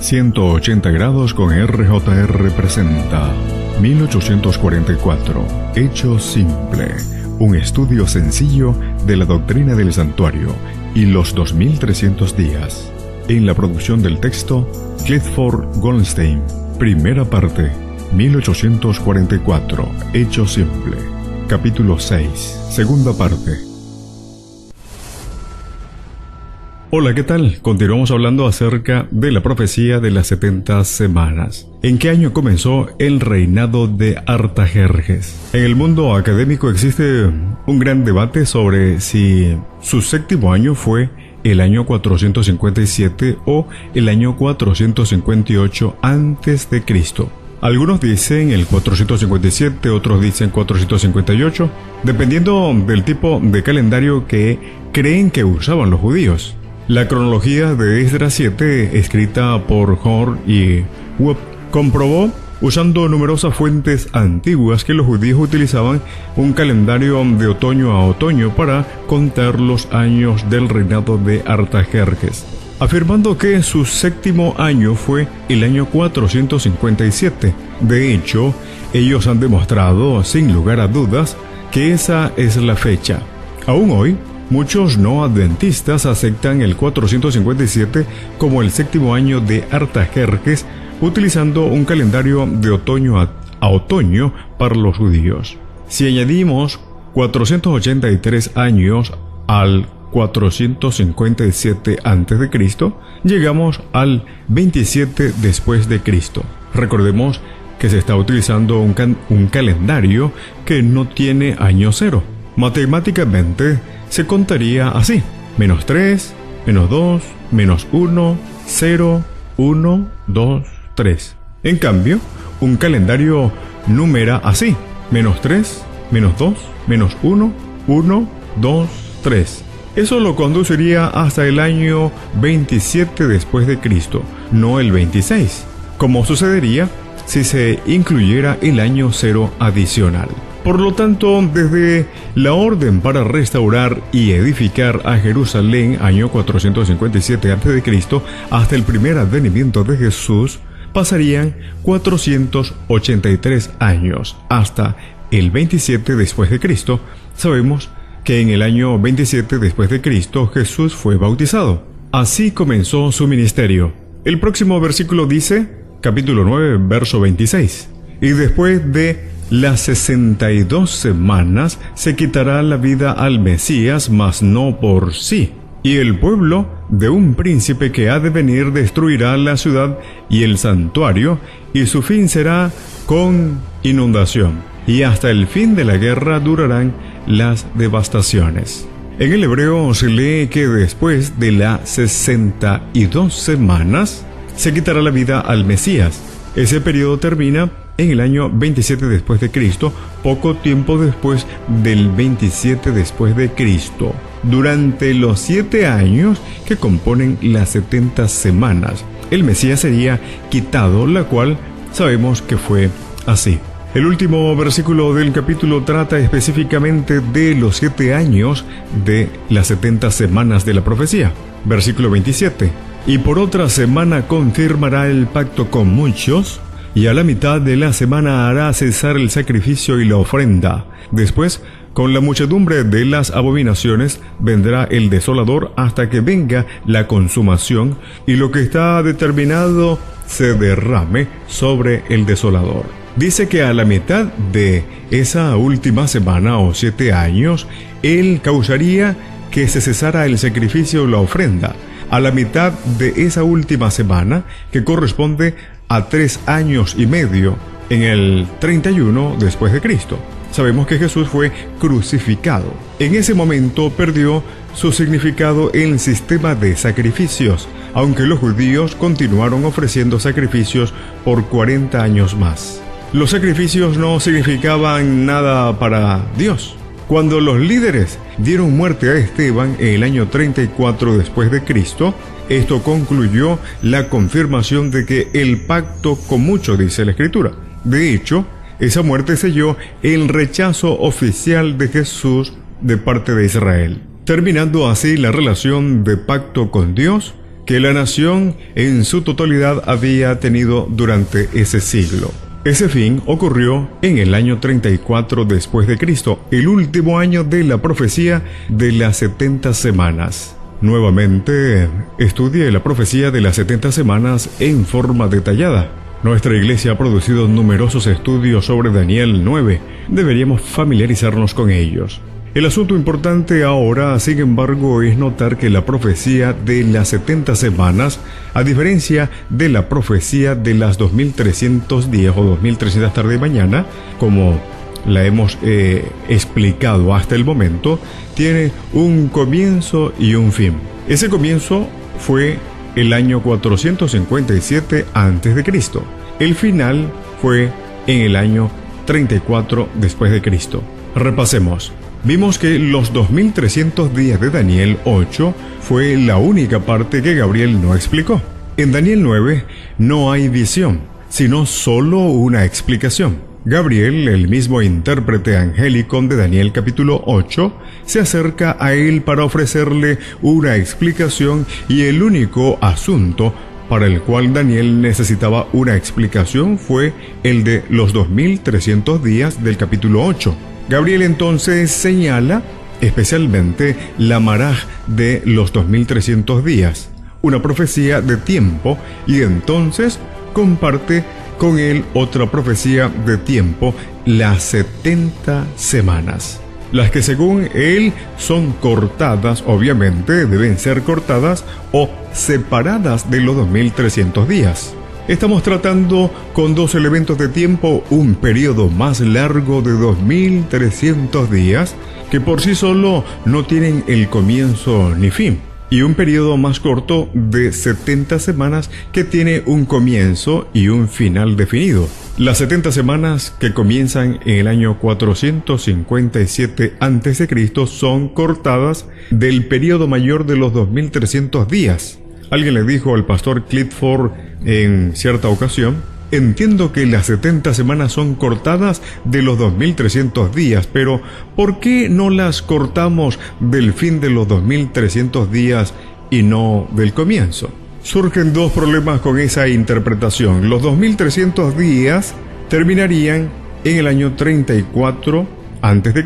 180 grados con RJR presenta 1844, Hecho Simple, un estudio sencillo de la doctrina del santuario y los 2300 días. En la producción del texto, Clifford Goldstein. Primera parte, 1844, Hecho Simple. Capítulo 6, segunda parte. Hola, ¿qué tal? Continuamos hablando acerca de la profecía de las 70 semanas. ¿En qué año comenzó el reinado de Artajerjes? En el mundo académico existe un gran debate sobre si su séptimo año fue el año 457 o el año 458 antes de Cristo. Algunos dicen el 457, otros dicen 458, dependiendo del tipo de calendario que creen que usaban los judíos. La cronología de Esdras 7, escrita por Hor y Wood, comprobó, usando numerosas fuentes antiguas, que los judíos utilizaban un calendario de otoño a otoño para contar los años del reinado de Artajerjes, afirmando que su séptimo año fue el año 457. De hecho, ellos han demostrado, sin lugar a dudas, que esa es la fecha. Aún hoy, muchos no adventistas aceptan el 457 como el séptimo año de Artajerjes, utilizando un calendario de otoño a otoño para los judíos. Si añadimos 483 años al 457 a.C., llegamos al 27 después de Cristo. Recordemos que se está utilizando un calendario que no tiene año cero. Matemáticamente se contaría así: menos 3, menos 2, menos 1, 0, 1, 2, 3. En cambio, un calendario numera así: menos 3, menos 2, menos 1, 1, 2, 3. Eso lo conduciría hasta el año 27 después de Cristo, no el 26, como sucedería si se incluyera el año cero adicional. Por lo tanto, desde la orden para restaurar y edificar a Jerusalén, año 457 a.C., hasta el primer advenimiento de Jesús, pasarían 483 años. Hasta el 27 después de Cristo, sabemos que en el año 27 después de Cristo Jesús fue bautizado. Así comenzó su ministerio. El próximo versículo dice, capítulo 9, verso 26. Y después de las 62 semanas se quitará la vida al Mesías, mas no por sí. Y el pueblo de un príncipe que ha de venir destruirá la ciudad y el santuario, y su fin será con inundación. Y hasta el fin de la guerra durarán las devastaciones. En el hebreo se lee que después de las 62 semanas se quitará la vida al Mesías. Ese periodo termina en el año 27 después de Cristo, poco tiempo después del 27 después de Cristo. Durante los 7 años que componen las 70 semanas, el Mesías sería quitado, la cual sabemos que fue así. El último versículo del capítulo trata específicamente de los 7 años de las 70 semanas de la profecía. Versículo 27. Y por otra semana confirmará el pacto con muchos, y a la mitad de la semana hará cesar el sacrificio y la ofrenda. Después, con la muchedumbre de las abominaciones, vendrá el desolador hasta que venga la consumación, y lo que está determinado se derrame sobre el desolador. Dice que a la mitad de esa última semana o 7 años, él causaría que se cesara el sacrificio o la ofrenda. A la mitad de esa última semana, que corresponde a 3 años y medio, en el 31 después de Cristo. Sabemos que Jesús fue crucificado. En ese momento perdió su significado el sistema de sacrificios, aunque los judíos continuaron ofreciendo sacrificios por 40 años más. Los sacrificios no significaban nada para Dios. Cuando los líderes dieron muerte a Esteban en el año 34 después de Cristo, esto concluyó la confirmación de que el pacto con muchos, dice la Escritura. De hecho, esa muerte selló el rechazo oficial de Jesús de parte de Israel, terminando así la relación de pacto con Dios que la nación en su totalidad había tenido durante ese siglo. Ese fin ocurrió en el año 34 después de Cristo, el último año de la profecía de las 70 semanas. Nuevamente, estudie la profecía de las 70 semanas en forma detallada. Nuestra iglesia ha producido numerosos estudios sobre Daniel 9. Deberíamos familiarizarnos con ellos. El asunto importante ahora, sin embargo, es notar que la profecía de las 70 semanas, a diferencia de la profecía de las 2310 o 2300 tarde y mañana, como la hemos explicado hasta el momento, tiene un comienzo y un fin. Ese comienzo fue el año 457 a.C. El final fue en el año 34 después de Cristo. Repasemos. Vimos que los 2300 días de Daniel 8 fue la única parte que Gabriel no explicó. En Daniel 9 no hay visión, sino solo una explicación. Gabriel, el mismo intérprete angélico de Daniel capítulo 8, se acerca a él para ofrecerle una explicación, y el único asunto para el cual Daniel necesitaba una explicación fue el de los 2300 días del capítulo 8. Gabriel entonces señala especialmente la maraj de los 2300 días, una profecía de tiempo, y entonces comparte con él otra profecía de tiempo, las 70 semanas. Las que según él son cortadas, obviamente deben ser cortadas o separadas de los 2300 días. Estamos tratando con dos elementos de tiempo: un periodo más largo de 2300 días, que por sí solo no tienen el comienzo ni fin, y un periodo más corto de 70 semanas que tiene un comienzo y un final definido. Las 70 semanas, que comienzan en el año 457 a.C., son cortadas del periodo mayor de los 2300 días. Alguien le dijo al pastor Clifford en cierta ocasión: entiendo que las 70 semanas son cortadas de los 2300 días, pero ¿por qué no las cortamos del fin de los 2300 días y no del comienzo? Surgen dos problemas con esa interpretación. Los 2300 días terminarían en el año 34 a.C.,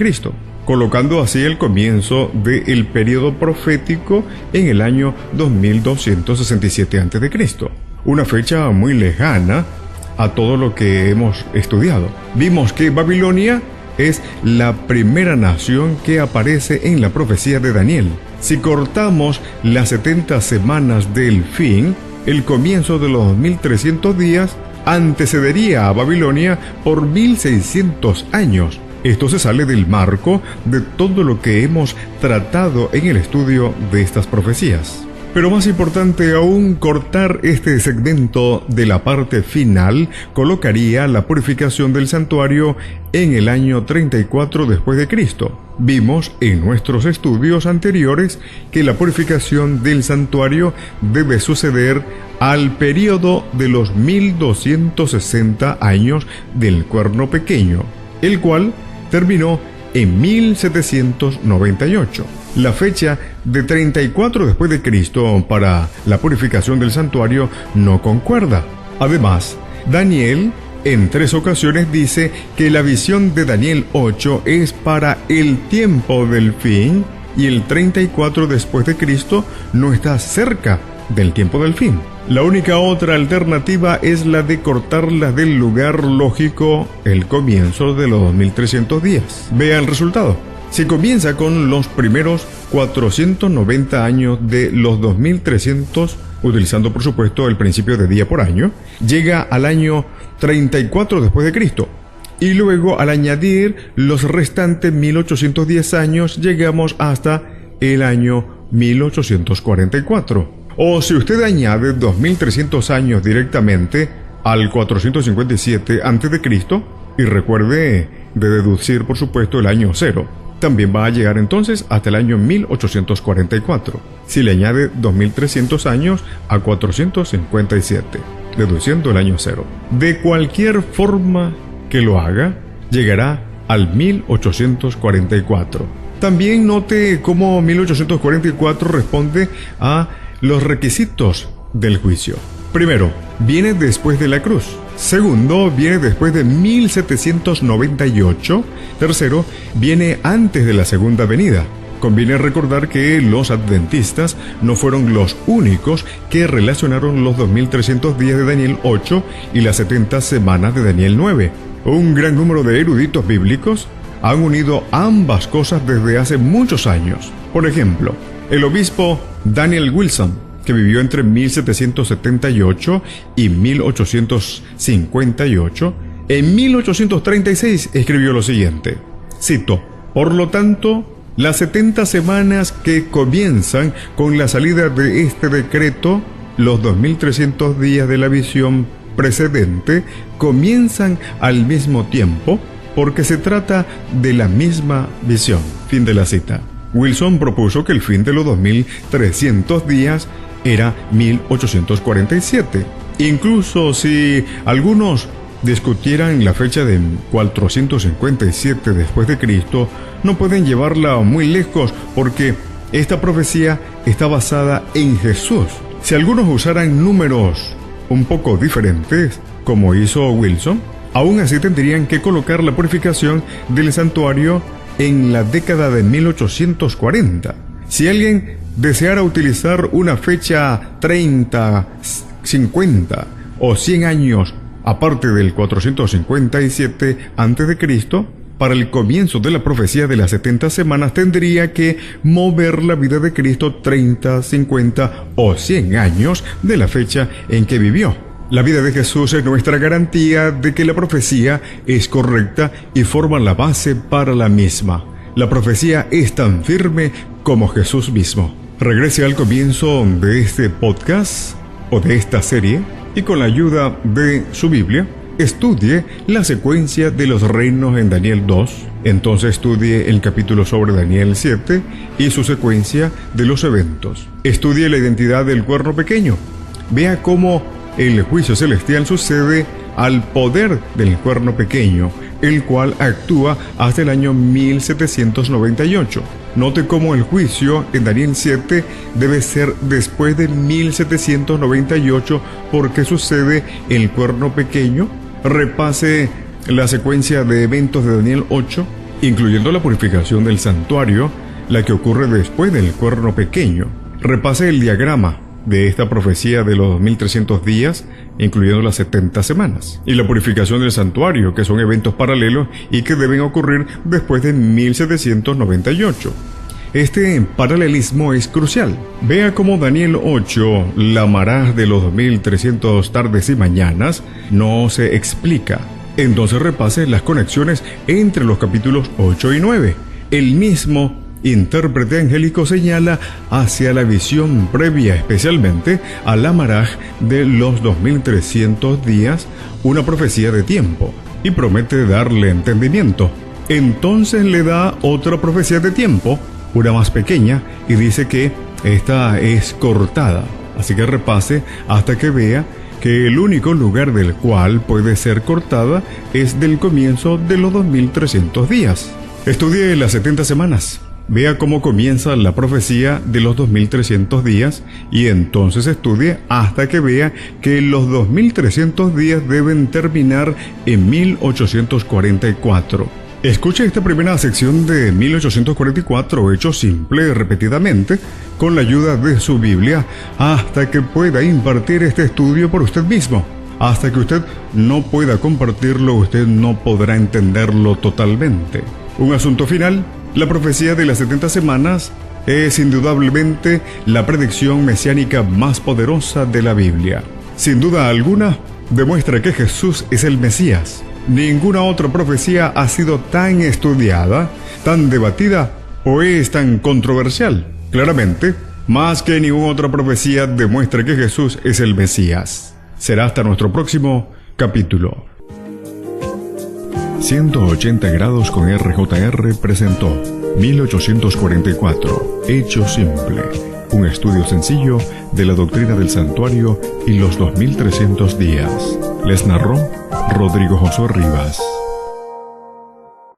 colocando así el comienzo del periodo profético en el año 2267 a.C., una fecha muy lejana a todo lo que hemos estudiado. Vimos que Babilonia es la primera nación que aparece en la profecía de Daniel. Si cortamos las 70 semanas del fin, el comienzo de los 2300 días antecedería a Babilonia por 1600 años. Esto se sale del marco de todo lo que hemos tratado en el estudio de estas profecías. Pero más importante aún, cortar este segmento de la parte final colocaría la purificación del santuario en el año 34 después de Cristo. Vimos en nuestros estudios anteriores que la purificación del santuario debe suceder al periodo de los 1260 años del Cuerno Pequeño, el cual terminó en 1798. La fecha de 34 después de Cristo para la purificación del santuario no concuerda. Además, Daniel en 3 ocasiones dice que la visión de Daniel 8 es para el tiempo del fin, y el 34 después de Cristo no está cerca del tiempo del fin. La única otra alternativa es la de cortarla del lugar lógico, el comienzo de los 2300 días. Vea el resultado. Se comienza con los primeros 490 años de los 2300, utilizando por supuesto el principio de día por año, llega al año 34 después de Cristo, y luego al añadir los restantes 1810 años llegamos hasta el año 1844. O si usted añade 2300 años directamente al 457 a.C., y recuerde de deducir por supuesto el año 0, también va a llegar entonces hasta el año 1844, si le añade 2300 años a 457, deduciendo el año 0. De cualquier forma que lo haga, llegará al 1844. También note cómo 1844 responde a los requisitos del juicio. Primero, viene después de la cruz. Segundo, viene después de 1798. Tercero, viene antes de la segunda venida. Conviene recordar que los adventistas no fueron los únicos que relacionaron los 2300 días de Daniel 8 y las 70 semanas de Daniel 9. Un gran número de eruditos bíblicos han unido ambas cosas desde hace muchos años. Por ejemplo, el obispo Daniel Wilson, que vivió entre 1778 y 1858, en 1836 escribió lo siguiente, cito: «Por lo tanto, las 70 semanas que comienzan con la salida de este decreto, los 2300 días de la visión precedente, comienzan al mismo tiempo porque se trata de la misma visión». Fin de la cita. Wilson propuso que el fin de los 2300 días era 1847. Incluso si algunos discutieran la fecha de 457 después de Cristo, no pueden llevarla muy lejos porque esta profecía está basada en Jesús. Si algunos usaran números un poco diferentes, como hizo Wilson, aún así tendrían que colocar la purificación del santuario en la década de 1840. Si alguien deseara utilizar una fecha 30, 50 o 100 años aparte del 457 a.C., para el comienzo de la profecía de las 70 semanas tendría que mover la vida de Cristo 30, 50 o 100 años de la fecha en que vivió. La vida de Jesús es nuestra garantía de que la profecía es correcta y forma la base para la misma. La profecía es tan firme como Jesús mismo. Regrese al comienzo de este podcast o de esta serie y con la ayuda de su Biblia, estudie la secuencia de los reinos en Daniel 2, entonces estudie el capítulo sobre Daniel 7 y su secuencia de los eventos. Estudie la identidad del cuerno pequeño. Vea cómo el juicio celestial sucede al poder del cuerno pequeño, el cual actúa hasta el año 1798. Note cómo el juicio en Daniel 7 debe ser después de 1798 porque sucede el cuerno pequeño. Repase la secuencia de eventos de Daniel 8, incluyendo la purificación del santuario, la que ocurre después del cuerno pequeño. Repase el diagrama de esta profecía de los 2300 días, incluyendo las 70 semanas, y la purificación del santuario, que son eventos paralelos y que deben ocurrir después de 1798. Este paralelismo es crucial. Vea cómo Daniel 8, la maraj de los 2300 tardes y mañanas, no se explica. Entonces repase las conexiones entre los capítulos 8 y 9. El mismo intérprete angélico señala hacia la visión previa, especialmente a la maraj de los 2300 días, una profecía de tiempo, y promete darle entendimiento. Entonces le da otra profecía de tiempo, una más pequeña, y dice que esta es cortada. Así que repase hasta que vea que el único lugar del cual puede ser cortada es del comienzo de los 2300 días. Estudie las 70 semanas. Vea cómo comienza la profecía de los 2300 días y entonces estudie hasta que vea que los 2300 días deben terminar en 1844. Escuche esta primera sección de 1844 hecho simple repetidamente con la ayuda de su Biblia hasta que pueda impartir este estudio por usted mismo. Hasta que usted no pueda compartirlo, usted no podrá entenderlo totalmente. Un asunto final: la profecía de las 70 semanas es indudablemente la predicción mesiánica más poderosa de la Biblia. Sin duda alguna, demuestra que Jesús es el Mesías. Ninguna otra profecía ha sido tan estudiada, tan debatida o es tan controversial. Claramente, más que ninguna otra profecía demuestra que Jesús es el Mesías. Será hasta nuestro próximo capítulo. 180 grados con RJR presentó 1844, Hecho Simple, un estudio sencillo de la doctrina del santuario y los 2300 días. Les narró Rodrigo Josué Rivas.